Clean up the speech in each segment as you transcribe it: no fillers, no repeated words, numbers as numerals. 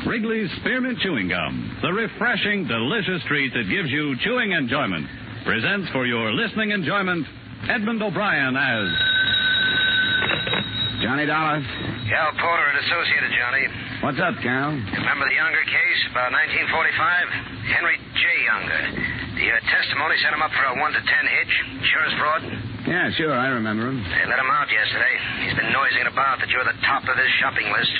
Wrigley's Spearmint Chewing Gum, the refreshing, delicious treat that gives you chewing enjoyment, presents for your listening enjoyment Edmond O'Brien as Johnny Dollar. Cal Porter and Associated, Johnny. What's up, Cal? You remember the Unger case, about 1945? Henry J. Unger. The testimony sent him up for a 1 to 10 hitch. Insurance fraud? Yeah, sure, I remember him. They let him out yesterday. He's been noising about that you're the top of his shopping list.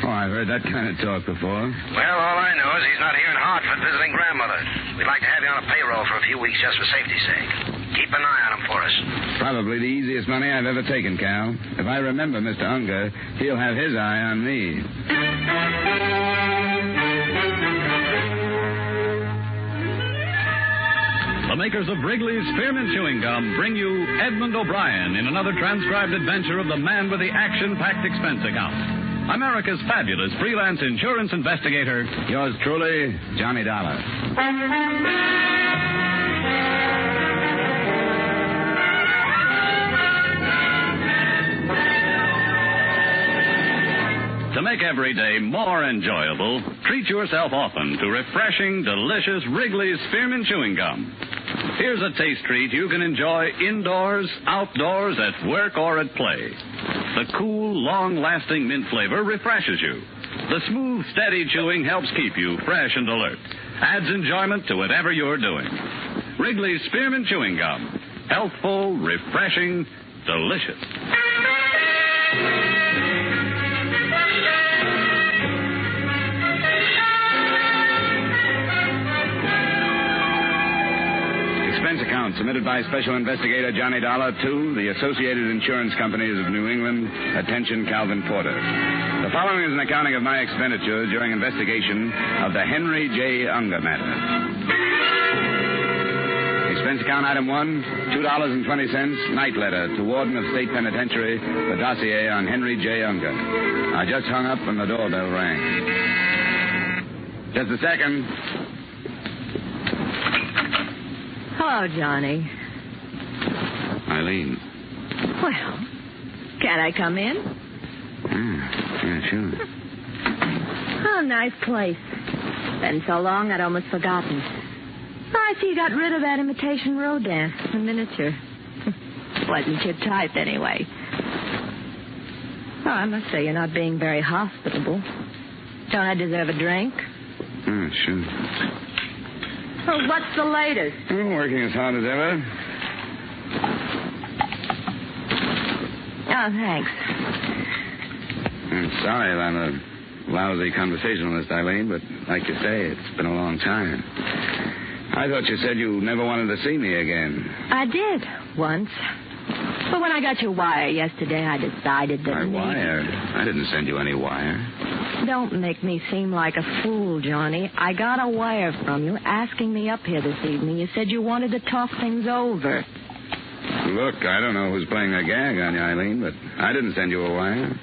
Oh, I've heard that kind of talk before. Well, all I know is he's not here in Hartford visiting grandmother. We'd like to have you on a payroll for a few weeks just for safety's sake. Keep an eye on him for us. Probably the easiest money I've ever taken, Cal. If I remember Mr. Unger, he'll have his eye on me. the makers of Wrigley's Spearmint Chewing Gum bring you Edmond O'Brien in another transcribed adventure of the man with the action-packed expense account. America's fabulous freelance insurance investigator. Yours truly, Johnny Dollar. To make every day more enjoyable, treat yourself often to refreshing, delicious Wrigley's Spearmint Chewing Gum. Here's a taste treat you can enjoy indoors, outdoors, at work, or at play. The cool, long-lasting mint flavor refreshes you. The smooth, steady chewing helps keep you fresh and alert. Adds enjoyment to whatever you're doing. Wrigley's Spearmint Chewing Gum. Healthful, refreshing, delicious. Expense account submitted by Special Investigator Johnny Dollar to the Associated Insurance Companies of New England. Attention, Calvin Porter. The following is an accounting of my expenditures during investigation of the Henry J. Unger matter. Expense account item 1, $2.20, night letter to Warden of State Penitentiary, the dossier on Henry J. Unger. I just hung up and the doorbell rang. Just a second. Hello, Johnny. Eileen. Well, can I come in? Yeah, sure. Oh, nice place. Been so long I'd almost forgotten. I see you got rid of that imitation Rodin, the miniature. Wasn't your type, anyway. Oh, I must say you're not being very hospitable. Don't I deserve a drink? Sure. Oh, what's the latest? Working as hard as ever. Oh, thanks. I'm sorry I'm a lousy conversationalist, Eileen, but like you say, it's been a long time. I thought you said you never wanted to see me again. I did, once. But when I got your wire yesterday, I decided that... My wire? I didn't send you any wire. Don't make me seem like a fool, Johnny. I got a wire from you asking me up here this evening. You said you wanted to talk things over. Look, I don't know who's playing a gag on you, Eileen, but I didn't send you a wire.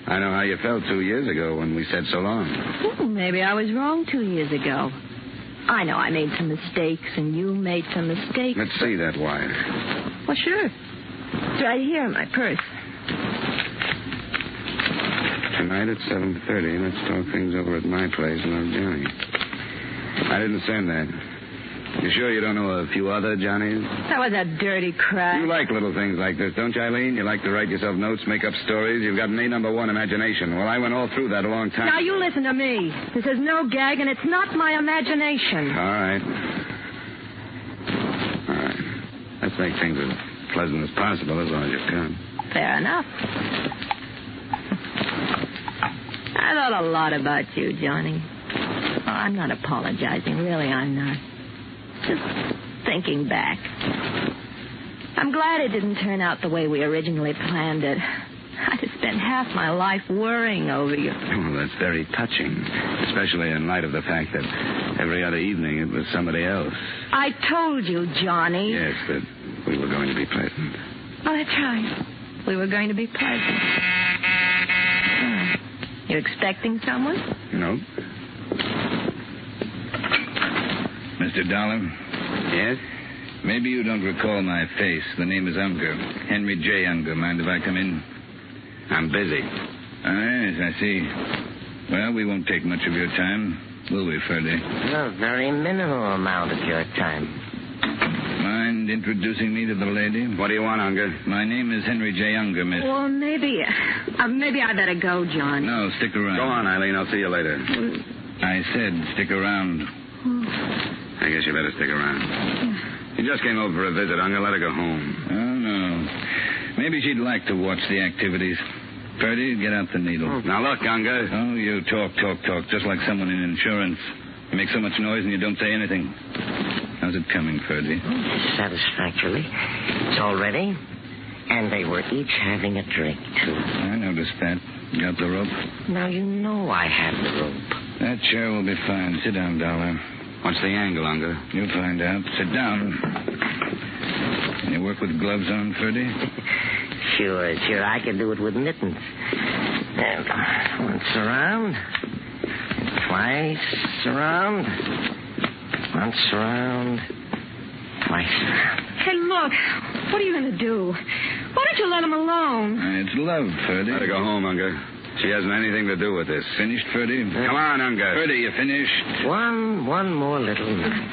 I know how you felt 2 years ago when we said so long. Well, maybe I was wrong 2 years ago. I know I made some mistakes, and you made some mistakes. Let's see that wire. Well, sure. It's right here in my purse. Tonight at 7:30, let's talk things over at my place in Old Johnny. I didn't send that. You sure you don't know a few other Johnnies? That was a dirty crap. You like little things like this, don't you, Eileen? You like to write yourself notes, make up stories. You've got an A1 imagination. Well, I went all through that a long time. Now, you listen to me. This is no gag, and it's not my imagination. All right. Let's make things as pleasant as possible as long as you can. Fair enough. I thought a lot about you, Johnny. Oh, I'm not apologizing. Really, I'm not. Just thinking back. I'm glad it didn't turn out the way we originally planned it. I'd have spent half my life worrying over you. Well, that's very touching, especially in light of the fact that every other evening it was somebody else. I told you, Johnny. Yes, that we were going to be pleasant. Oh, that's right. We were going to be pleasant. You expecting someone? No. Mr. Dollar? Yes? Maybe you don't recall my face. The name is Unger. Henry J. Unger. Mind if I come in? I'm busy. Oh, yes, I see. Well, we won't take much of your time, will we, Ferdy? A very minimal amount of your time. Mind introducing me to the lady? What do you want, Unger? My name is Henry J. Unger, miss. Well, maybe I better go, John. No, stick around. Go on, Eileen. I'll see you later. I said stick around. I guess you better stick around. You just came over for a visit, Unger. Let her go home. Oh, no. Maybe she'd like to watch the activities. Ferdy, get out the needle. Now, look, Unger. Oh, you talk, just like someone in insurance. You make so much noise and you don't say anything. How's it coming, Ferdy? Satisfactorily. It's all ready. And they were each having a drink, too. I noticed that. Got the rope? Now, you know I have the rope. That chair will be fine. Sit down, Dollar. What's the angle, Unger? You'll find out. Sit down. Can you work with gloves on, Ferdy? Sure. I can do it with mittens. And once around. Twice around. Once around. Twice around. Hey, look. What are you going to do? Why don't you let him alone? It's love, Ferdy. Let her go home, Unger. She hasn't anything to do with this. Finished, Ferdy? Come on, Unger. Ferdy, you finished? One more little minute.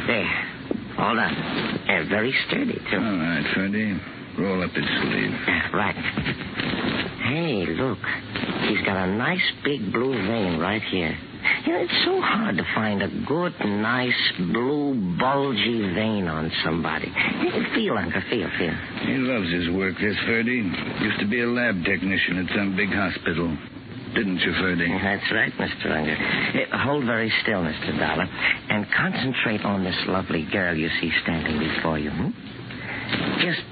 There. All done. And very sturdy, too. All right, Ferdy. Roll up his sleeve. Right. Hey, look. He's got a nice big blue vein right here. You know, it's so hard to find a good, nice, blue, bulgy vein on somebody. Feel, Uncle, feel. He loves his work, this Ferdy. Used to be a lab technician at some big hospital. Didn't you, Ferdy? That's right, Mr. Unger. Hold very still, Mr. Dollar, and concentrate on this lovely girl you see standing before you. Just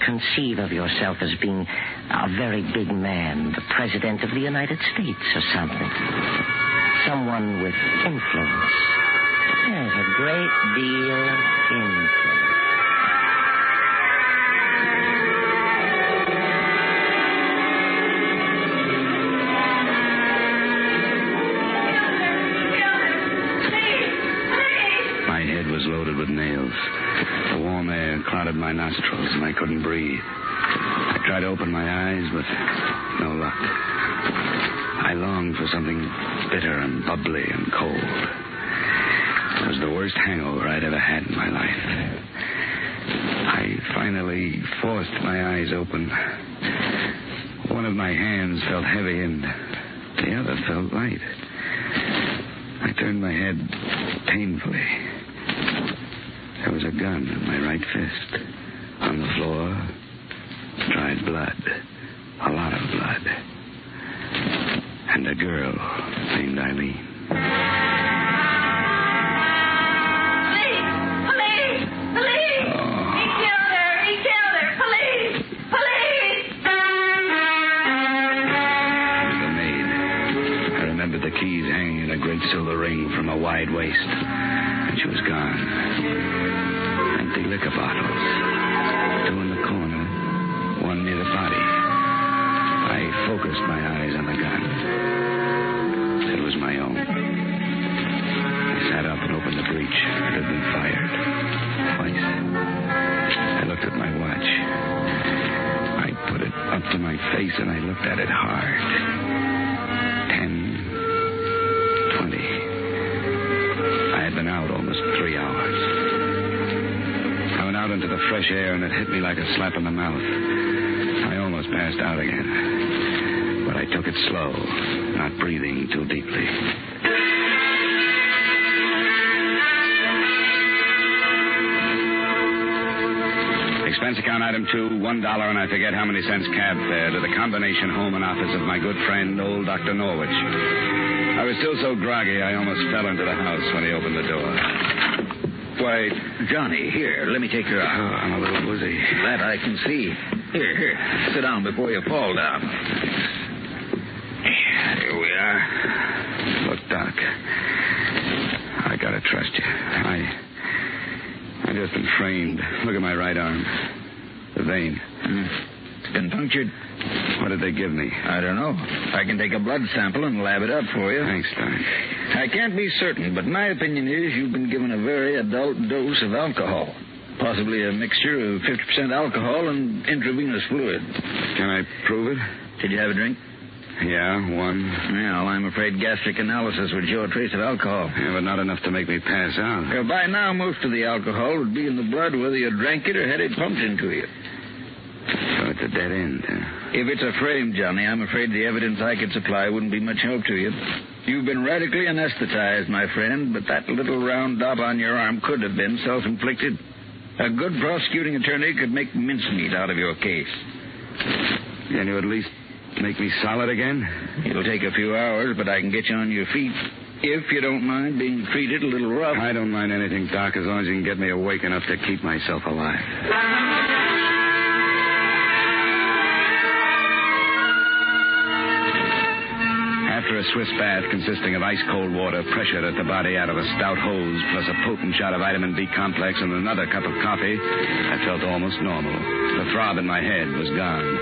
conceive of yourself as being a very big man, the President of the United States or something. Someone with influence. There's a great deal of influence. My head was loaded with nails. The warm air clouded my nostrils, and I couldn't breathe. I tried to open my eyes, but no luck. I longed for something bitter and bubbly and cold. It was the worst hangover I'd ever had in my life. I finally forced my eyes open. One of my hands felt heavy and the other felt light. I turned my head painfully. There was a gun in my right fist. On the floor, dried blood. A lot of blood. And a girl named Eileen. Police! Oh. He killed her! Police! It was the maid. I remembered the keys hanging in a great silver ring from a wide waist. And she was gone. Empty liquor bottles. 2 in the corner, 1 near the body. I focused my eyes on the gun. It was my own. I sat up and opened the breech. It had been fired. Twice. I looked at my watch. I put it up to my face and I looked at it hard. 10:20. I had been out almost 3 hours. I went out into the fresh air and it hit me like a slap in the mouth. I almost passed out again. But I took it slow, not breathing too deeply. Expense account item 2, $1, and I forget how many cents cab fare to the combination home and office of my good friend, old Dr. Norwich. I was still so groggy I almost fell into the house when he opened the door. Why, Johnny, here, let me take your arm. Oh, I'm a little woozy. That I can see. Here, sit down before you fall down. Here we are. Look, Doc, I gotta trust you. I just been framed. Look at my right arm. The vein. It's been punctured. What did they give me? I don't know. I can take a blood sample and lab it up for you. Thanks, Doc. I can't be certain, but my opinion is you've been given a very adult dose of alcohol. Possibly a mixture of 50% alcohol and intravenous fluid. Can I prove it? Did you have a drink? Yeah, one. Well, I'm afraid gastric analysis would show a trace of alcohol. Yeah, but not enough to make me pass out. Well, by now, most of the alcohol would be in the blood, whether you drank it or had it pumped into you. So it's a dead end, huh? If it's a frame, Johnny, I'm afraid the evidence I could supply wouldn't be much help to you. You've been radically anesthetized, my friend, but that little round dot on your arm could have been self-inflicted. A good prosecuting attorney could make mincemeat out of your case. Can you at least make me solid again? It'll take a few hours, but I can get you on your feet. If you don't mind being treated a little rough. I don't mind anything, Doc, as long as you can get me awake enough to keep myself alive. After a Swiss bath consisting of ice-cold water pressured at the body out of a stout hose, plus a potent shot of vitamin B complex and another cup of coffee, I felt almost normal. The throb in my head was gone.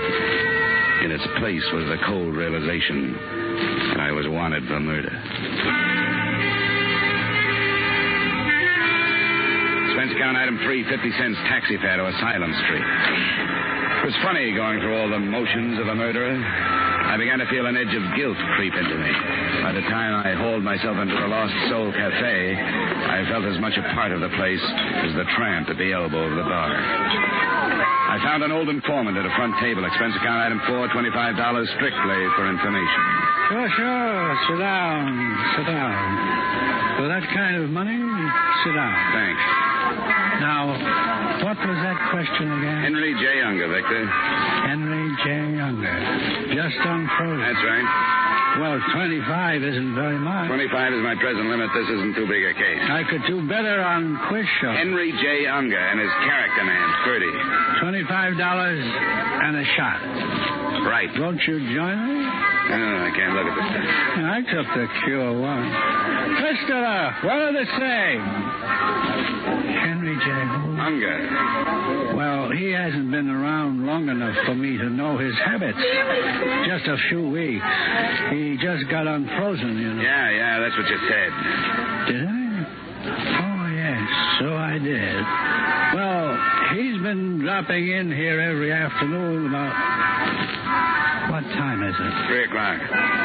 In its place was the cold realization that I was wanted for murder. Expense account item 3, 50 cents taxi fare to Asylum Street. It was funny going through all the motions of a murderer. I began to feel an edge of guilt creep into me. By the time I hauled myself into the Lost Soul Cafe, I felt as much a part of the place as the tramp at the elbow of the bar. I found an old informant at a front table. Expense account item 4, $25 strictly for information. Sure. Sit down. For that kind of money, sit down. Thanks. Now, what was that question again? Henry J. Unger, Victor. Henry J. Unger. Just unfrozen. That's right. Well, 25 isn't very much. 25 is my present limit. This isn't too big a case. I could do better on quiz show. Henry J. Unger and his character man, Ferdy. $25 and a shot. Right. Won't you join me? Oh, I can't look at the stuff. I took the cure once. Mister, what are they saying? Henry J. Unger. Well, he hasn't been around long enough for me to know his habits. Just a few weeks. He just got unfrozen, you know. Yeah, that's what you said. Did I? Oh, yes, so I did. Well, he's been dropping in here every afternoon about... What time is it? 3 o'clock.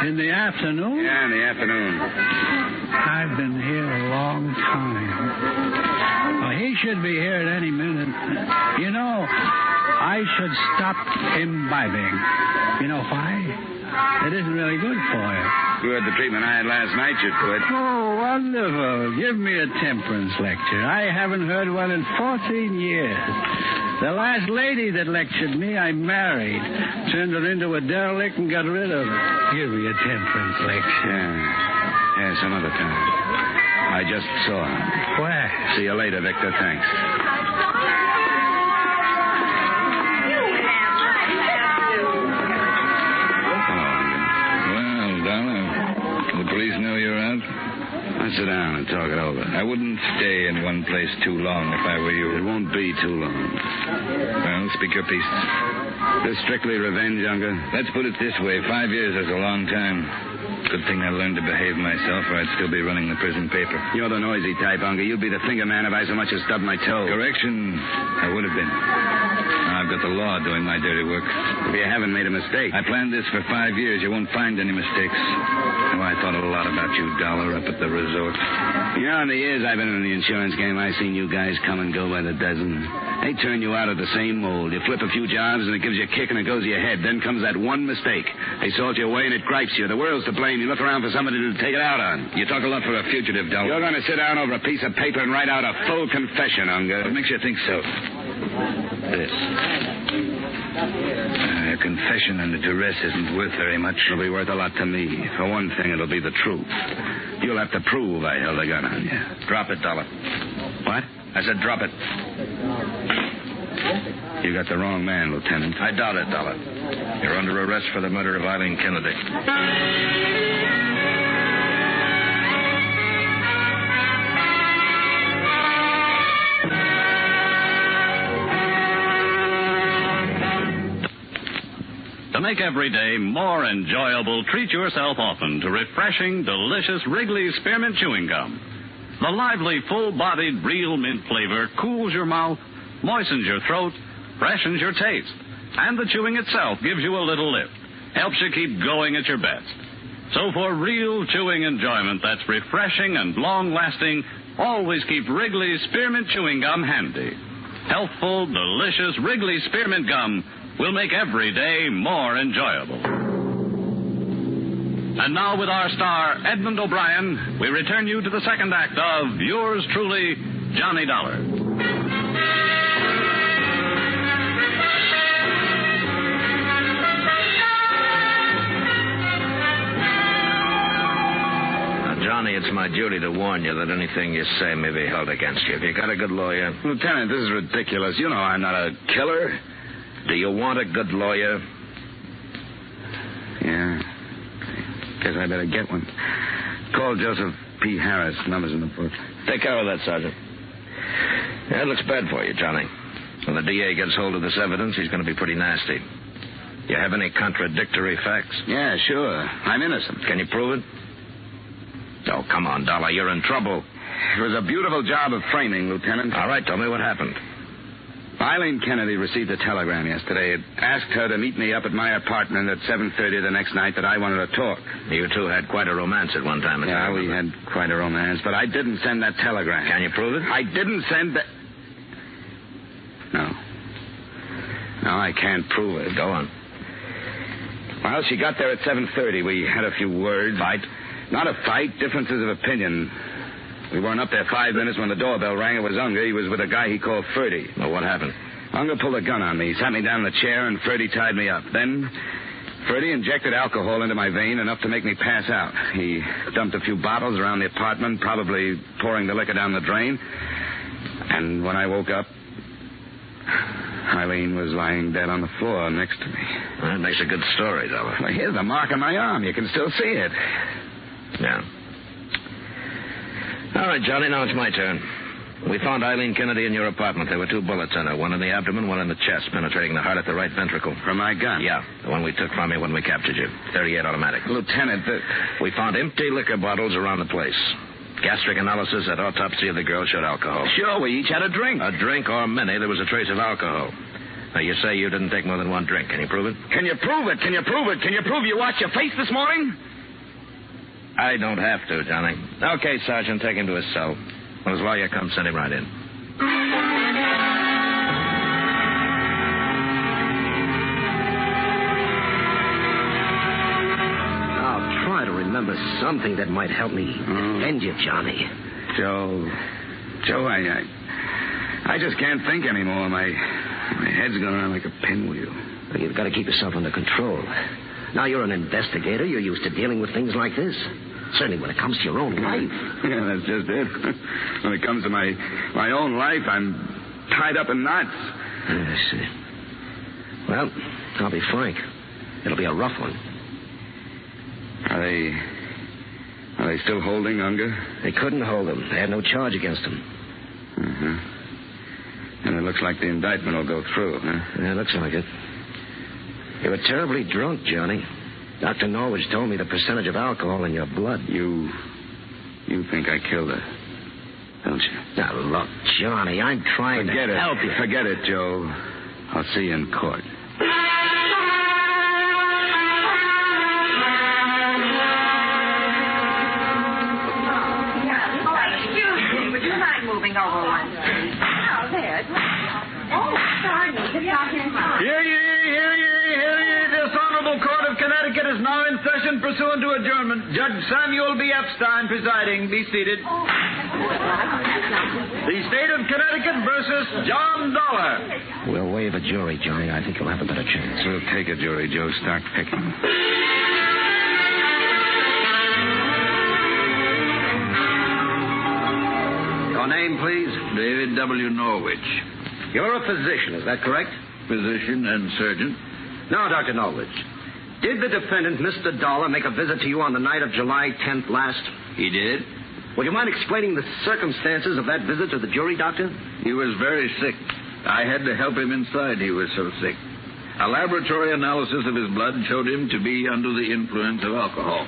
In the afternoon? Yeah, in the afternoon. I've been here a long time. Well, he should be here at any minute. You know, I should stop imbibing. You know why? It isn't really good for you. Good. The treatment I had last night should quit. Oh, wonderful. Give me a temperance lecture. I haven't heard one in 14 years. The last lady that lectured me, I married. Turned her into a derelict and got rid of her. Give me a temperance lecture. Yeah, some other time. I just saw him. Where? See you later, Victor. Thanks. Well, Donna, the police know you're out? Let's sit down and talk it over. I wouldn't stay in one place too long if I were you. It won't be too long. Well, speak your piece. This strictly revenge, Unger? Let's put it this way. 5 years is a long time. Good thing I learned to behave myself, or I'd still be running the prison paper. You're the noisy type, Unger. You'd be the finger man if I so much as stubbed my toe. Correction, I would have been. Now I've got the law doing my dirty work. If you haven't made a mistake. I planned this for 5 years. You won't find any mistakes. Oh, I thought a lot about you, Dollar, up at the resort. You know, in the years I've been in the insurance game, I've seen you guys come and go by the dozen. They turn you out of the same mold. You flip a few jobs and it gives you a kick and it goes to your head. Then comes that one mistake. They salt you away and it gripes you. The world's to blame. You look around for somebody to take it out on. You talk a lot for a fugitive, Dollar. You're going to sit down over a piece of paper and write out a full confession, Unger. What makes you think so? This. A confession and a duress isn't worth very much. It'll be worth a lot to me. For one thing, it'll be the truth. You'll have to prove I held a gun on you. Drop it, Dollar. What? I said drop it. You got the wrong man, Lieutenant. I doubt it, Dollar. You're under arrest for the murder of Eileen Kennedy. To make every day more enjoyable, treat yourself often to refreshing, delicious Wrigley's Spearmint Chewing Gum. The lively, full-bodied, real mint flavor cools your mouth, moistens your throat, freshens your taste, and the chewing itself gives you a little lift. helps you keep going at your best. So for real chewing enjoyment that's refreshing and long-lasting, always keep Wrigley's Spearmint Chewing Gum handy. Healthful, delicious Wrigley Spearmint Gum will make every day more enjoyable. And now with our star, Edmond O'Brien, we return you to the second act of yours truly, Johnny Dollar. Johnny, it's my duty to warn you that anything you say may be held against you. Have you got a good lawyer? Lieutenant, this is ridiculous. You know I'm not a killer. Do you want a good lawyer? Yeah. Guess I better get one. Call Joseph P. Harris. Number's in the book. Take care of that, Sergeant. Yeah, it looks bad for you, Johnny. When the DA gets hold of this evidence, he's going to be pretty nasty. You have any contradictory facts? Yeah, sure. I'm innocent. Can you prove it? Oh, come on, Dollar. You're in trouble. It was a beautiful job of framing, Lieutenant. All right, tell me what happened. Eileen Kennedy received a telegram yesterday. It asked her to meet me up at my apartment at 7:30 the next night that I wanted to talk. You two had quite a romance at one time. Yeah, we had quite a romance, but I didn't send that telegram. Can you prove it? I didn't send that... No. No, I can't prove it. Go on. Well, she got there at 7:30. We had a few words. Fight? Not a fight, differences of opinion. We weren't up there 5 minutes when the doorbell rang. It was Unger. He was with a guy he called Ferdy. Well, what happened? Unger pulled a gun on me. He sat me down in the chair, and Ferdy tied me up. Then Ferdy injected alcohol into my vein, enough to make me pass out. He dumped a few bottles around the apartment, probably pouring the liquor down the drain. And when I woke up, Eileen was lying dead on the floor next to me. Well, that makes a good story, Dollar. Well, here's the mark on my arm. You can still see it. Yeah. All right, Johnny, now it's my turn. We found Eileen Kennedy in your apartment. There were 2 bullets in her, one in the abdomen, one in the chest, penetrating the heart at the right ventricle. From my gun? Yeah, the one we took from you when we captured you. 38 automatic. Lieutenant, we found empty liquor bottles around the place. Gastric analysis at autopsy of the girl showed alcohol. Sure, we each had a drink. A drink or many, there was a trace of alcohol. Now, you say you didn't take more than 1 drink. Can you prove it? Can you prove it? Can you prove it? Can you prove you washed your face this morning? I don't have to, Johnny. Okay, Sergeant, take him to his cell. When his lawyer comes, send him right in. I'll try to remember something that might help me defend you, Johnny. Joe, I just can't think anymore. My head's going around like a pinwheel. Well, you've got to keep yourself under control. Now, you're an investigator. You're used to dealing with things like this. Certainly when it comes to your own life. Yeah, that's just it. When it comes to my own life, I'm tied up in knots. I see. Well, I'll be frank. It'll be a rough one. Are they still holding Unger? They couldn't hold him. They had no charge against him. Uh-huh. And it looks like the indictment will go through, huh? Yeah, it looks like it. You were terribly drunk, Johnny. Dr. Norwich told me the percentage of alcohol in your blood. You think I killed her, don't you? Now, look, Johnny, I'm trying to help you. Forget it, Joe. I'll see you in court. Excuse me, would you mind moving over one? Oh, there. Oh, sorry. Hear ye, hear ye, hear ye. This Honorable Court of Connecticut is now in session pursuant to adjournment. Judge Samuel B. Epstein presiding. Be seated. The State of Connecticut versus John Dollar. We'll waive a jury, Johnny. I think you'll have a better chance. We'll take a jury, Joe. Start picking. Your name, please? David W. Norwich. You're a physician, is that correct? Physician and surgeon. Now, Dr. Norwich, did the defendant, Mr. Dollar, make a visit to you on the night of July 10th last? He did. Would you mind explaining the circumstances of that visit to the jury, Doctor? He was very sick. I had to help him inside. He was so sick. A laboratory analysis of his blood showed him to be under the influence of alcohol.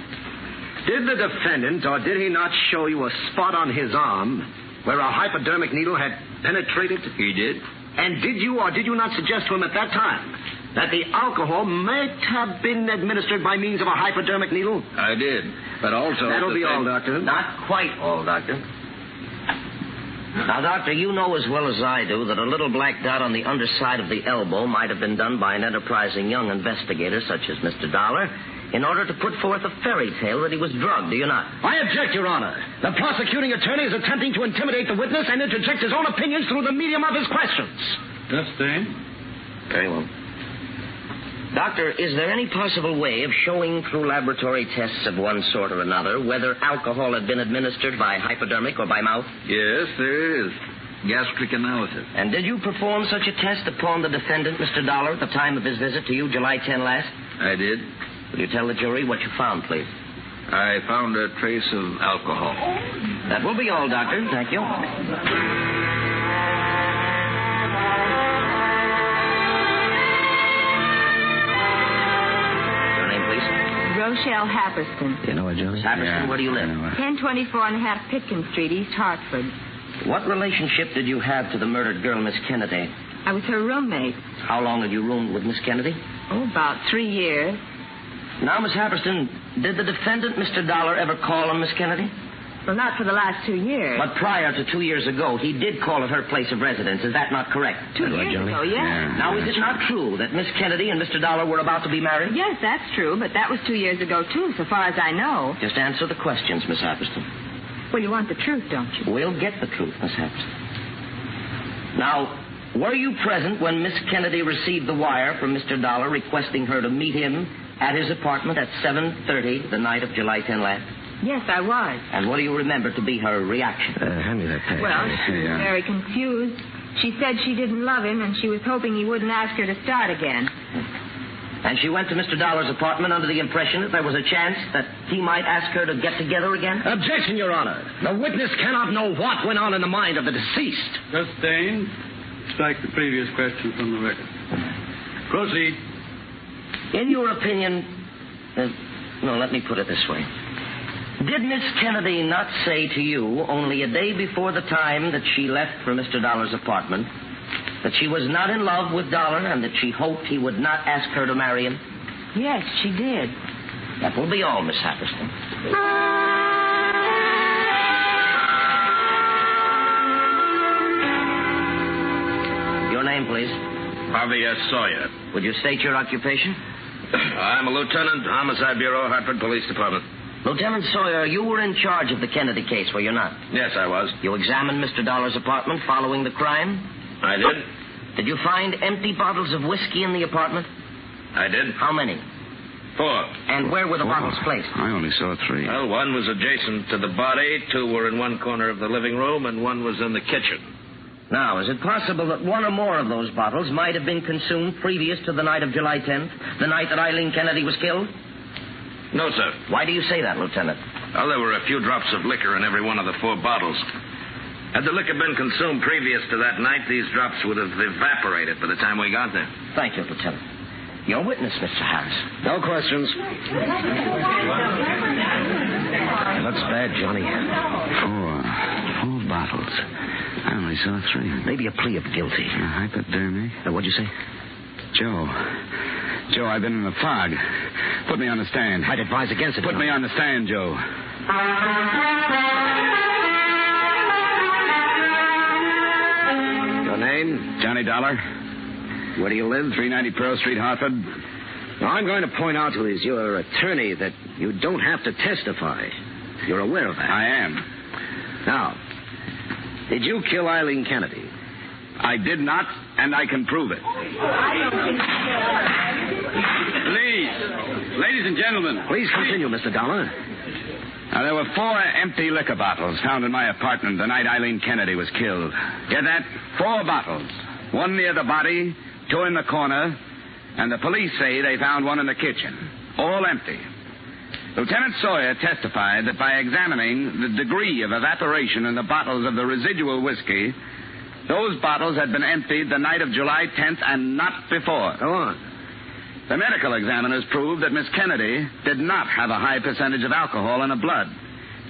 Did the defendant, or did he not show you a spot on his arm where a hypodermic needle had penetrated? He did. And did you or did you not suggest to him at that time that the alcohol might have been administered by means of a hypodermic needle? I did, but also... That'll be all, Doctor. Not quite all, Doctor. Now, Doctor, you know as well as I do that a little black dot on the underside of the elbow might have been done by an enterprising young investigator such as Mr. Dollar in order to put forth a fairy tale that he was drugged, do you not? I object, Your Honor. The prosecuting attorney is attempting to intimidate the witness and interject his own opinions through the medium of his questions. Sustained. Very well. Doctor, is there any possible way of showing through laboratory tests of one sort or another whether alcohol had been administered by hypodermic or by mouth? Yes, there is. Gastric analysis. And did you perform such a test upon the defendant, Mr. Dollar, at the time of his visit to you, July 10 last? I did. Will you tell the jury what you found, please? I found a trace of alcohol. That will be all, Doctor. Thank you. Rochelle Happerston. You know her, Johnny? Happerston, where do you live? 1024 and a half Pitkin Street, East Hartford. What relationship did you have to the murdered girl, Miss Kennedy? I was her roommate. How long had you roomed with Miss Kennedy? Oh, about 3 years. Now, Miss Happerston, did the defendant, Mr. Dollar, ever call on Miss Kennedy? Well, not for the last 2 years. But prior to 2 years ago, he did call at her place of residence. Is that not correct? 2 years ago, yes. Now, is it not true that Miss Kennedy and Mr. Dollar were about to be married? Yes, that's true, but that was 2 years ago, too, so far as I know. Just answer the questions, Miss Happerston. Well, you want the truth, don't you? We'll get the truth, Miss Happerston. Now, were you present when Miss Kennedy received the wire from Mr. Dollar requesting her to meet him at his apartment at 7:30 the night of July 10 last? Yes, I was. And what do you remember to be her reaction? Hand me that page. Well, she was very confused. She said she didn't love him, and she was hoping he wouldn't ask her to start again. And she went to Mr. Dollar's apartment under the impression that there was a chance that he might ask her to get together again? Objection, Your Honor. The witness cannot know what went on in the mind of the deceased. Sustained. Strike the previous question from the record. Proceed. In your opinion, no, let me put it this way. Did Miss Kennedy not say to you only a day before the time that she left for Mr. Dollar's apartment that she was not in love with Dollar and that she hoped he would not ask her to marry him? Yes, she did. That will be all, Miss Happerston. Your name, please. Javier Sawyer. Would you state your occupation? I'm a lieutenant, Homicide Bureau, Hartford Police Department. Lieutenant Sawyer, you were in charge of the Kennedy case, were you not? Yes, I was. You examined Mr. Dollar's apartment following the crime? I did. Did you find empty bottles of whiskey in the apartment? I did. How many? 4. And where were the bottles placed? I only saw 3. Well, one was adjacent to the body, 2 were in one corner of the living room, and 1 was in the kitchen. Now, is it possible that one or more of those bottles might have been consumed previous to the night of July 10th, the night that Eileen Kennedy was killed? No, sir. Why do you say that, Lieutenant? Well, there were a few drops of liquor in every one of the 4 bottles. Had the liquor been consumed previous to that night, these drops would have evaporated by the time we got there. Thank you, Lieutenant. Your witness, Mr. Harris. No questions. That's bad, Johnny. 4 bottles. I only saw 3. Maybe a plea of guilty. Hypodermic? What'd you say? Joe, I've been in the fog. Put me on the stand. I'd advise against it. Put me on the stand, Joe. Your name? Johnny Dollar. Where do you live? 390 Pearl Street, Hartford. Now, I'm going to point out to your attorney that you don't have to testify. You're aware of that. I am. Now, did you kill Eileen Kennedy? I did not, and I can prove it. Please. Ladies and gentlemen. Please continue, Mr. Dollar. Now, there were 4 empty liquor bottles found in my apartment the night Eileen Kennedy was killed. Get that? 4 bottles. 1 near the body, 2 in the corner, and the police say they found 1 in the kitchen. All empty. Lieutenant Sawyer testified that by examining the degree of evaporation in the bottles of the residual whiskey, those bottles had been emptied the night of July 10th and not before. Go on. The medical examiners proved that Miss Kennedy did not have a high percentage of alcohol in her blood.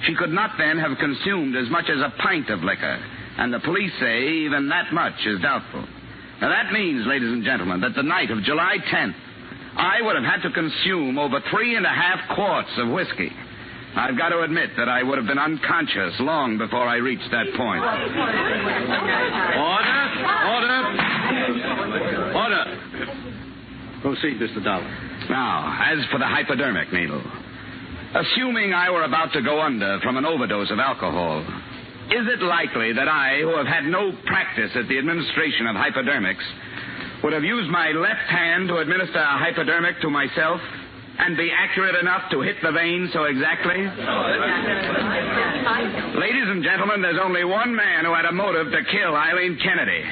She could not then have consumed as much as a pint of liquor, and the police say even that much is doubtful. Now, that means, ladies and gentlemen, that the night of July 10th, I would have had to consume over 3.5 quarts of whiskey. I've got to admit that I would have been unconscious long before I reached that point. Order. Proceed, Mr. Dollar. Now, as for the hypodermic needle, assuming I were about to go under from an overdose of alcohol, is it likely that I, who have had no practice at the administration of hypodermics, would have used my left hand to administer a hypodermic to myself and be accurate enough to hit the vein so exactly? Ladies and gentlemen, there's only one man who had a motive to kill Eileen Kennedy.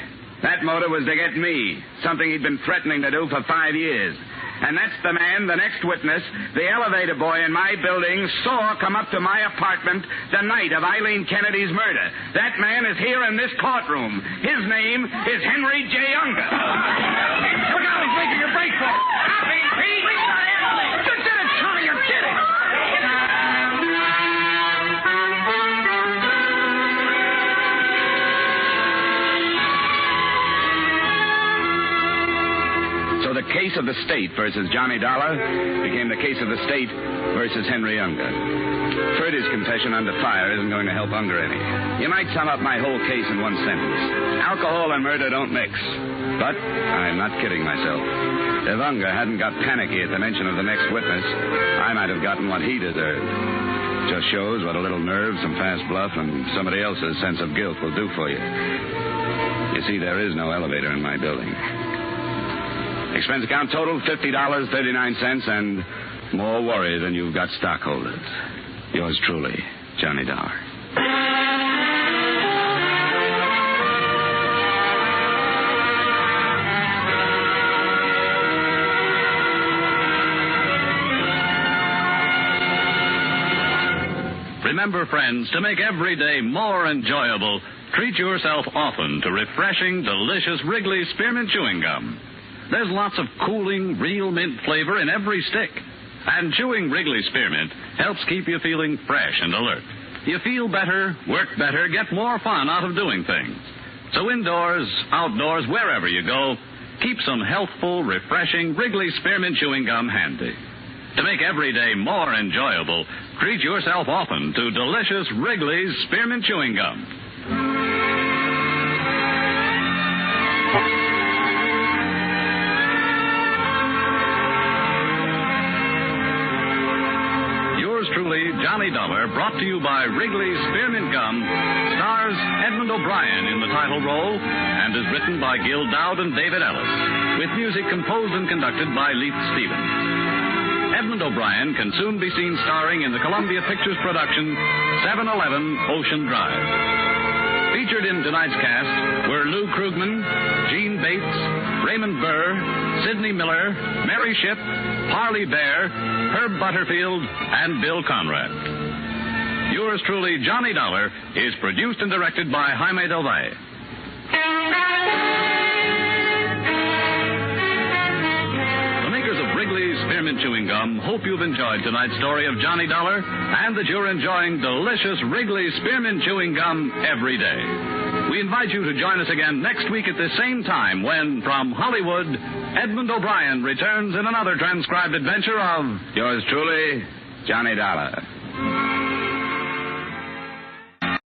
That motive was to get me, something he'd been threatening to do for 5 years. And that's the man, the next witness, the elevator boy in my building, saw come up to my apartment the night of Eileen Kennedy's murder. That man is here in this courtroom. His name is Henry J. Unger. Look out, he's making a break for it. Happy Pete! You did it, Tommy, you did it! So the case of the state versus Johnny Dollar became the case of the state versus Henry Unger. Ferdy's confession under fire isn't going to help Unger any. You might sum up my whole case in one sentence. Alcohol and murder don't mix. But I'm not kidding myself. If Unger hadn't got panicky at the mention of the next witness, I might have gotten what he deserved. Just shows what a little nerve, some fast bluff, and somebody else's sense of guilt will do for you. You see, there is no elevator in my building. Expense account total, $50.39, and more worry than you've got stockholders. Yours truly, Johnny Dollar. Remember, friends, to make every day more enjoyable, treat yourself often to refreshing, delicious Wrigley's Spearmint Chewing Gum. There's lots of cooling, real mint flavor in every stick. And chewing Wrigley's Spearmint helps keep you feeling fresh and alert. You feel better, work better, get more fun out of doing things. So indoors, outdoors, wherever you go, keep some healthful, refreshing Wrigley's Spearmint Chewing Gum handy. To make every day more enjoyable, treat yourself often to delicious Wrigley's Spearmint Chewing Gum. Truly, Johnny Dollar, brought to you by Wrigley's Spearmint Gum, stars Edmond O'Brien in the title role and is written by Gil Dowd and David Ellis, with music composed and conducted by Leith Stevens. Edmond O'Brien can soon be seen starring in the Columbia Pictures production 711 Ocean Drive. Featured in tonight's cast were Lou Krugman, Gene Bates, Raymond Burr, Sidney Miller, Mary Shipp, Parley Bear, Herb Butterfield, and Bill Conrad. Yours truly, Johnny Dollar, is produced and directed by Jaime Del Valle. The makers of Wrigley's Spearmint Chewing Gum hope you've enjoyed tonight's story of Johnny Dollar and that you're enjoying delicious Wrigley's Spearmint Chewing Gum every day. We invite you to join us again next week at the same time when, from Hollywood, Edmond O'Brien returns in another transcribed adventure of Yours truly, Johnny Dollar.